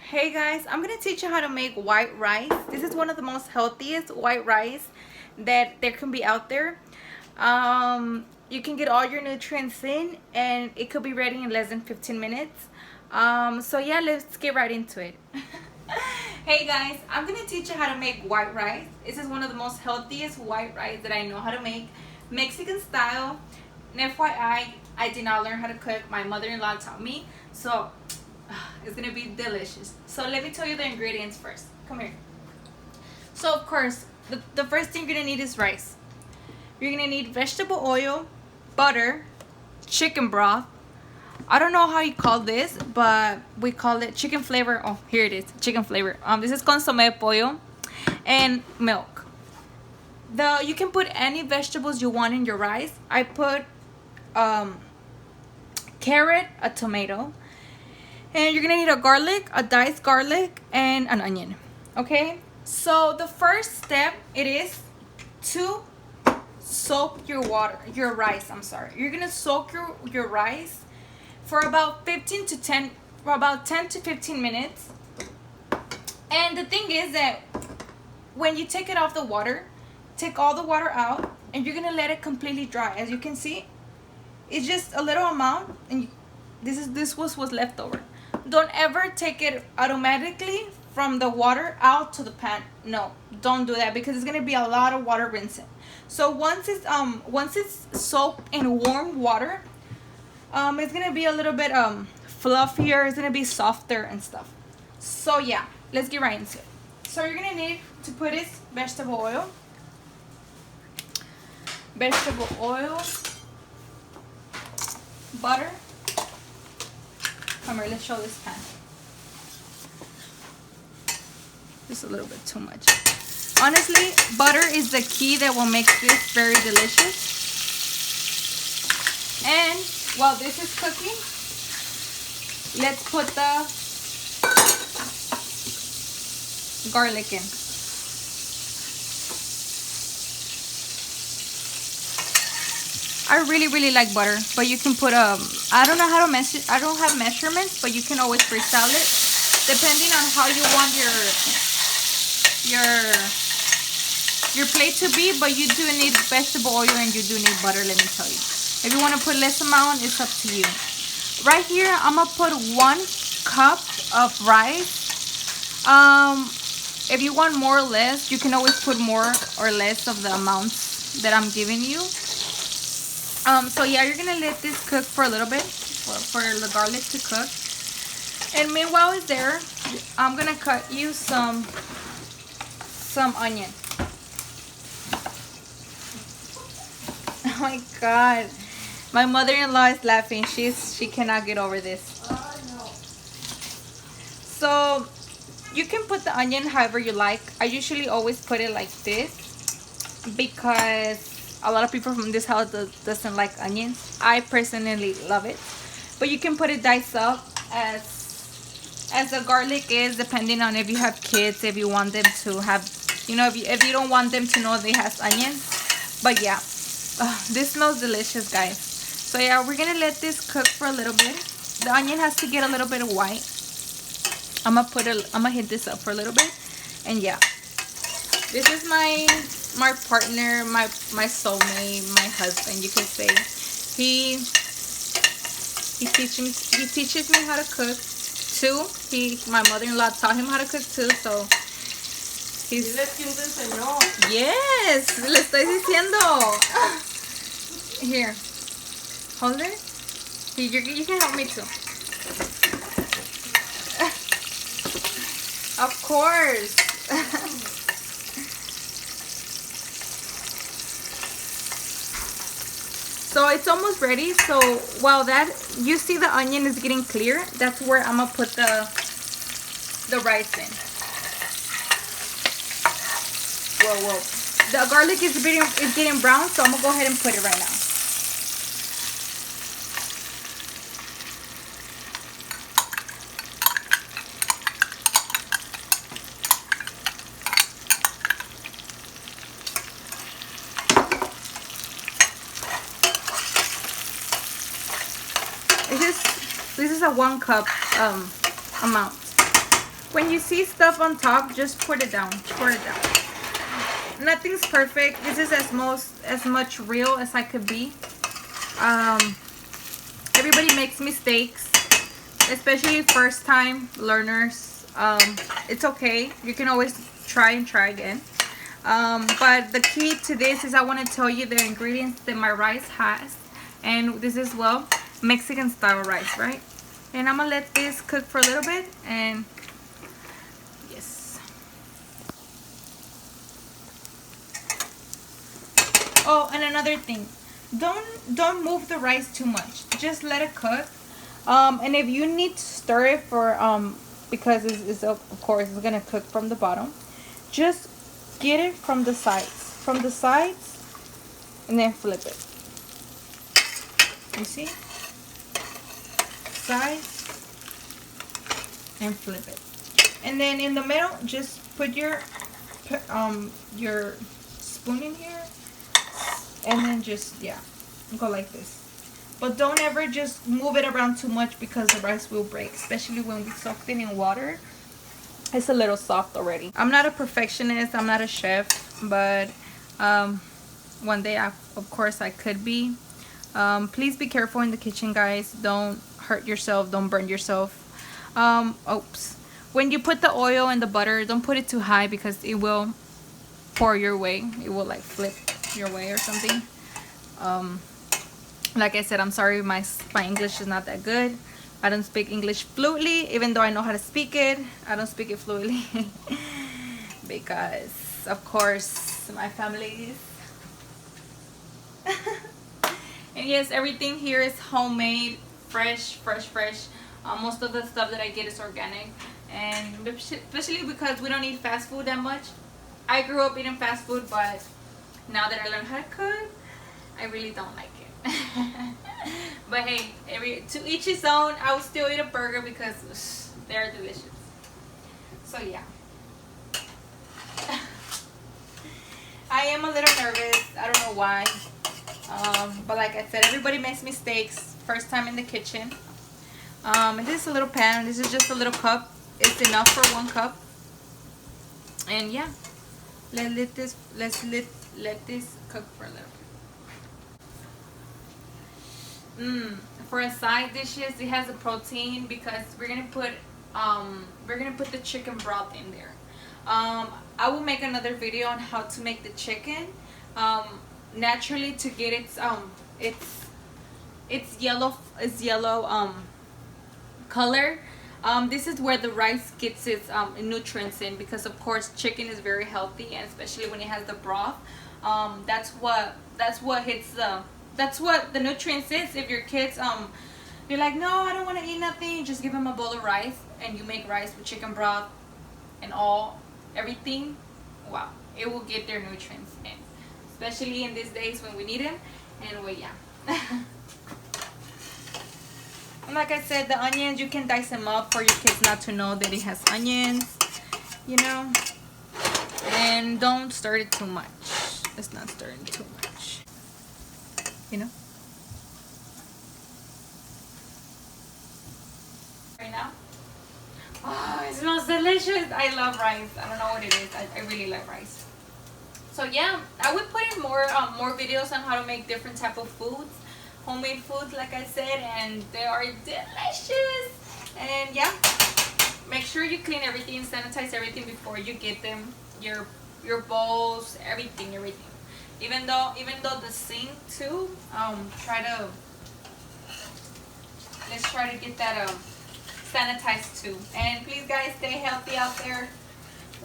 Hey guys, I'm gonna teach you how to make white rice. This is one of the most healthiest white rice that there can be out there. You can get all your nutrients in and it could be ready in less than 15 minutes. So yeah, let's get right into it. Hey guys, I'm gonna teach you how to make white rice. This is one of the most healthiest white rice that I know how to make, Mexican style. And FYI, I did not learn how to cook. My mother-in-law taught me. So it's gonna be delicious. So let me tell you the ingredients first. Come here. So of course, the first thing you're gonna need is rice. You're gonna need vegetable oil, butter, chicken broth. I don't know how you call this, but we call it chicken flavor. Oh, here it is, chicken flavor. This is consomme pollo, and milk. You can put any vegetables you want in your rice. I put carrot, a tomato, and you're gonna need a garlic, a diced garlic, and an onion. Okay, so the first step it is to soak your rice. You're gonna soak your rice for about 10 to 15 minutes. And the thing is that when you take it off the water, take all the water out, and you're gonna let it completely dry. As you can see, it's just a little amount, and this was what's left over. Don't ever take it automatically from the water out to the pan. No, don't do that, because it's gonna be a lot of water rinsing. So once it's soaked in warm water, it's gonna be a little bit fluffier. It's gonna be softer and stuff. So yeah, let's get right into it. So you're gonna need to put is vegetable oil, butter. Come here, let's show this pan. Just a little bit too much. Honestly, butter is the key that will make this very delicious. And while this is cooking, let's put the garlic in. I really like butter, but you can put I don't know how to measure. I don't have measurements, but you can always freestyle it, depending on how you want your plate to be. But you do need vegetable oil and you do need butter. Let me tell you. If you want to put less amount, it's up to you. Right here, I'm gonna put 1 cup of rice. If you want more or less, you can always put more or less of the amounts that I'm giving you. So yeah, you're gonna let this cook for a little bit, for the garlic to cook. And meanwhile it's there, I'm gonna cut you some onion. Oh my god, my mother-in-law is laughing. She cannot get over this. So you can put the onion however you like. I usually always put it like this because a lot of people from this house doesn't like onions. I personally love it, but you can put it diced up as the garlic is, depending on if you have kids, if you want them to have, if you don't want them to know they have onions. But yeah, this smells delicious, guys. So yeah, we're gonna let this cook for a little bit. The onion has to get a little bit white. I'm gonna hit this up for a little bit. And yeah, this is my partner, my soulmate, my husband, you could say. He teaches me how to cook too. My mother-in-law taught him how to cook too, so he's... Diles quién te enseñó. Yes, le estoy diciendo. Here, hold it. You can help me too. Of course. So it's almost ready. So while you see the onion is getting clear, that's where I'm gonna put the rice in. Whoa. The garlic is getting brown, so I'm gonna go ahead and put it right now. This is a 1 cup amount. When you see stuff on top, just put it down. Pour it down. Nothing's perfect. This is as much real as I could be. Everybody makes mistakes, especially first time learners. It's okay. You can always try and try again. But the key to this is I want to tell you the ingredients that my rice has. And this is, well, Mexican style rice, right? And I'm gonna let this cook for a little bit. And yes. Oh, and another thing, don't move the rice too much. Just let it cook. And if you need to stir it for because it's of course it's gonna cook from the bottom, just get it from the sides, and then flip it. You see, sides and flip it, and then in the middle, just put your spoon in here, and then just, yeah, go like this. But don't ever just move it around too much because the rice will break, especially when we soaked it in water. It's a little soft already. I'm not a perfectionist, I'm not a chef, but one day of course I could be. Please be careful in the kitchen, guys. Don't hurt yourself, don't burn yourself. Oops. When you put the oil and the butter, don't put it too high because it will pour your way. It will like flip your way or something. Like I said, I'm sorry, my English is not that good. I don't speak English fluently, even though I know how to speak it. I don't speak it fluently because, of course, my family is. And yes, everything here is homemade, fresh. Most of the stuff that I get is organic, and especially because we don't eat fast food that much. I grew up eating fast food, but now that I learned how to cook, I really don't like it. But hey, to each his own. I will still eat a burger because they're delicious. So yeah. I am a little nervous. I don't know why. But like I said, everybody makes mistakes first time in the kitchen. And this is a little pan. This is just a little cup. It's enough for 1 cup. And yeah, let this cook for a little bit. For a side dishes, it has a protein because we're gonna put the chicken broth in there. I will make another video on how to make the chicken naturally to get its yellow color. This is where the rice gets its nutrients in, because of course chicken is very healthy, and especially when it has the broth. That's what the nutrients is. If your kids you're like, no, I don't want to eat nothing, just give them a bowl of rice, and you make rice with chicken broth and everything, wow, it will get their nutrients in, especially in these days when we need them. And well, yeah. And like I said, the onions, you can dice them up for your kids not to know that it has onions, you know. And don't stir it too much. It's not stirring too much, you know. Right now, oh, it smells delicious. I love rice. I don't know what it is. I really like rice. So yeah, I would put in more videos on how to make different type of foods, homemade foods, like I said, and they are delicious. And yeah, make sure you clean everything, sanitize everything before you get them. Your bowls, everything. Even though the sink too. Let's try to get that sanitized too. And please, guys, stay healthy out there.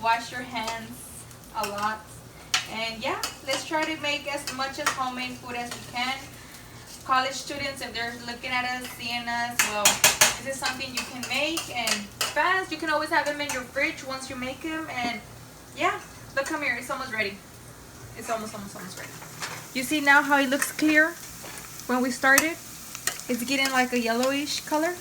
Wash your hands a lot. And yeah, let's try to make as much as homemade food as we can. College students, if they're looking at us, seeing us, well, this is something you can make and fast. You can always have them in your fridge once you make them. And yeah, look, come here, it's almost ready. It's almost ready. You see now how it looks clear when we started? It's getting like a yellowish color.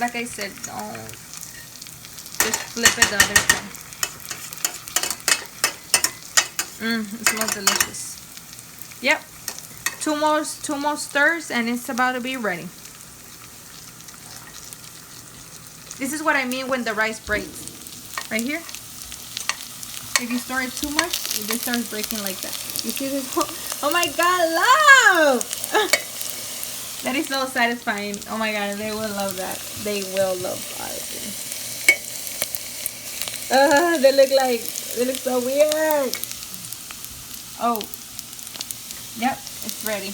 Like I said, don't just flip it the other side. It smells delicious. Yep. Two more stirs and it's about to be ready. This is what I mean when the rice breaks. Right here. If you stir it too much, it just starts breaking like that. You see this? Oh my God, love! That is so satisfying. Oh my God, they will love that. They will love artisan. They look so weird. Oh, yep, it's ready.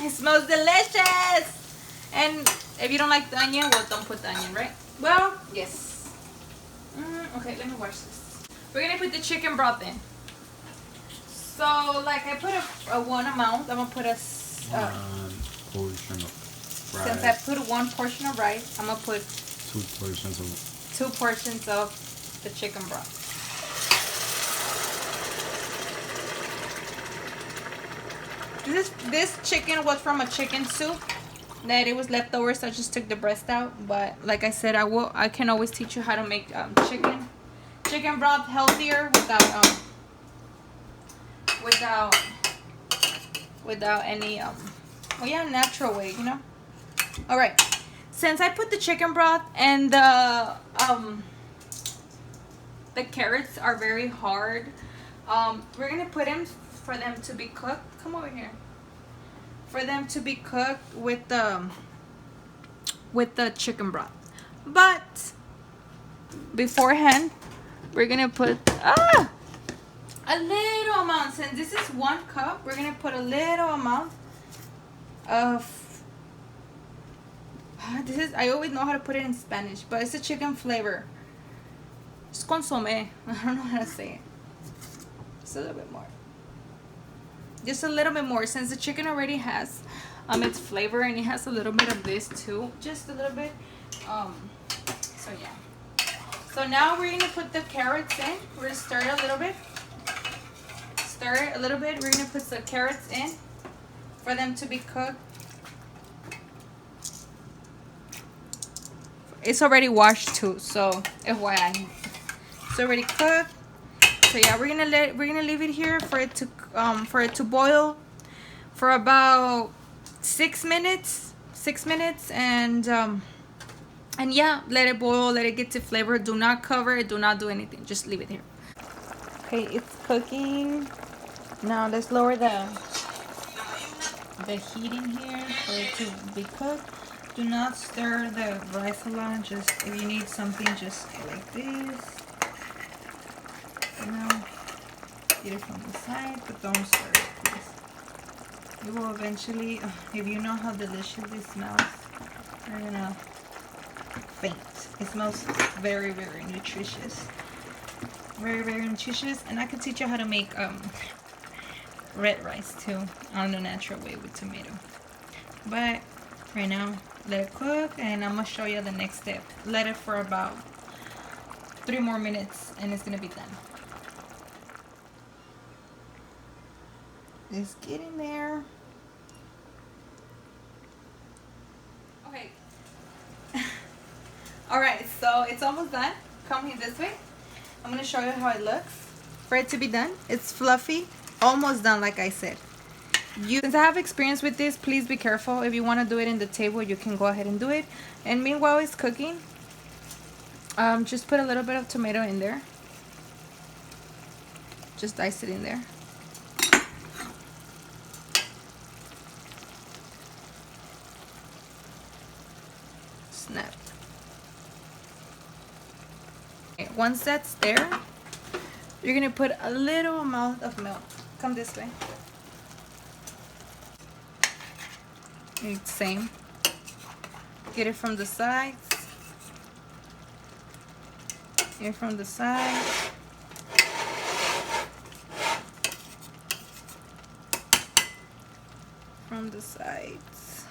It smells delicious. And if you don't like the onion, well, don't put the onion, right? Well, yes. Okay, let me wash this. We're gonna put the chicken broth in. So, like I put a one amount, I'm gonna put a portion of rice. Since I put one portion of rice, I'm gonna put 2 portions of the chicken broth. This chicken was from a chicken soup that it was leftover, so I just took the breast out. But like I said, I can always teach you how to make chicken broth healthier without any well, yeah, natural way, you know. All right, since I put the chicken broth and the carrots are very hard, we're gonna put them for them to be cooked. Come over here. For them to be cooked with the chicken broth. But beforehand, we're gonna put a little amount. Since this is 1 cup, we're gonna put a little amount of I always know how to put it in Spanish, but it's a chicken flavor. It's consommé. I don't know how to say it. Just a little bit more. Just a little bit more, since the chicken already has its flavor, and it has a little bit of this too, just a little bit. So yeah. So now we're gonna put the carrots in. We're gonna stir it a little bit. Stir it a little bit. We're gonna put the carrots in for them to be cooked. It's already washed too, so FYI, it's already cooked. So yeah, we're gonna leave it here for it to boil for about 6 minutes. 6 minutes, and yeah, let it boil, let it get to flavor. Do not cover it, do not do anything, just leave it here. Okay, it's cooking. Now let's lower the heat in here for it to be cooked. Do not stir the rice a lot. Just if you need something, just go like this. You know, get it from the side, but don't stir it, please. You will eventually, if you know how delicious this smells, you're gonna faint. It smells very, very nutritious. Very, very nutritious. And I can teach you how to make red rice too, on the natural way with tomato. But right now, let it cook, and I'm gonna show you the next step. Let it for about 3 more minutes, and it's gonna be done. It's getting there. Okay. Alright, so it's almost done. Come here this way. I'm going to show you how it looks. For it to be done, it's fluffy. Almost done, like I said. Since I have experience with this, please be careful. If you want to do it in the table, you can go ahead and do it. And meanwhile it's cooking, just put a little bit of tomato in there. Just dice it in there. Snap. Okay, once that's there, you're gonna put a little amount of milk. Come this way. Same. Get it from the sides. Get it from the side. From the sides.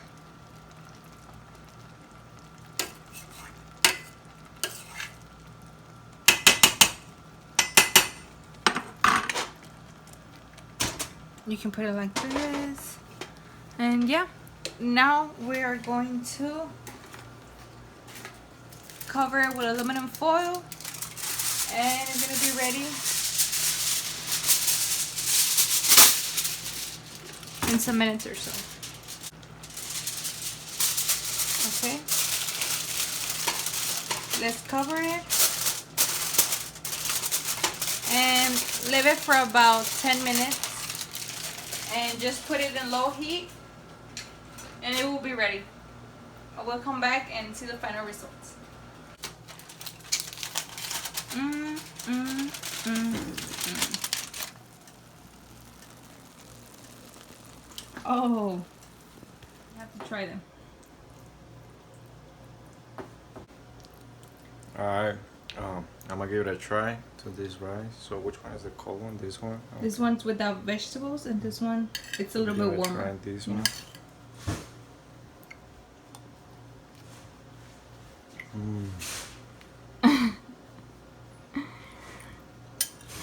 You can put it like this. And yeah, now we are going to cover it with aluminum foil And it's gonna be ready in some minutes or so. Okay. Let's cover it and leave it for about 10 minutes and just put it in low heat and it will be ready. I will come back and see the final results. Oh, I have to try them. Alright, I'm gonna give it a try to this rice. So which one is the cold one? This one? Okay. This one's without vegetables, and this one it's a little Give bit it a warmer. try this you one. know.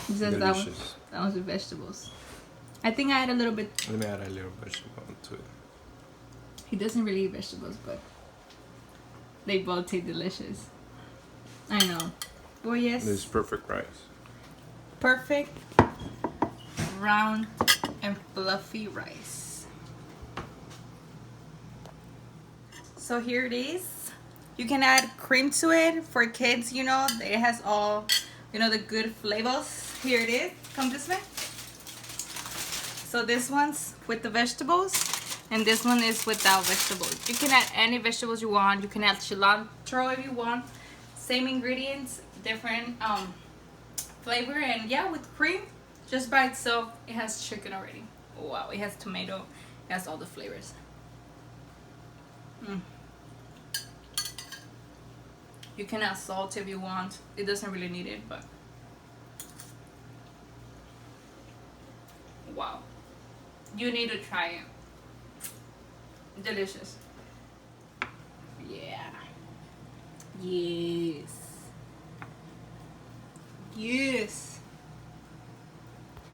It says Delicious. that one's with vegetables. I think I add a little bit. Let me add a little vegetable to it. He doesn't really eat vegetables, but they both taste delicious. I know. Boy, yes. This is perfect rice. Perfect, round, and fluffy rice. So here it is. You can add cream to it for kids, you know. It has all, you know, the good flavors. Here it is. Come this way. So this one's with the vegetables, and this one is without vegetables. You can add any vegetables you want. You can add cilantro if you want. Same ingredients, different flavor, and yeah, with cream, just by itself, it has chicken already. Oh, wow, it has tomato, it has all the flavors. You can add salt if you want. It doesn't really need it, but wow, you need to try it. Delicious. Yeah.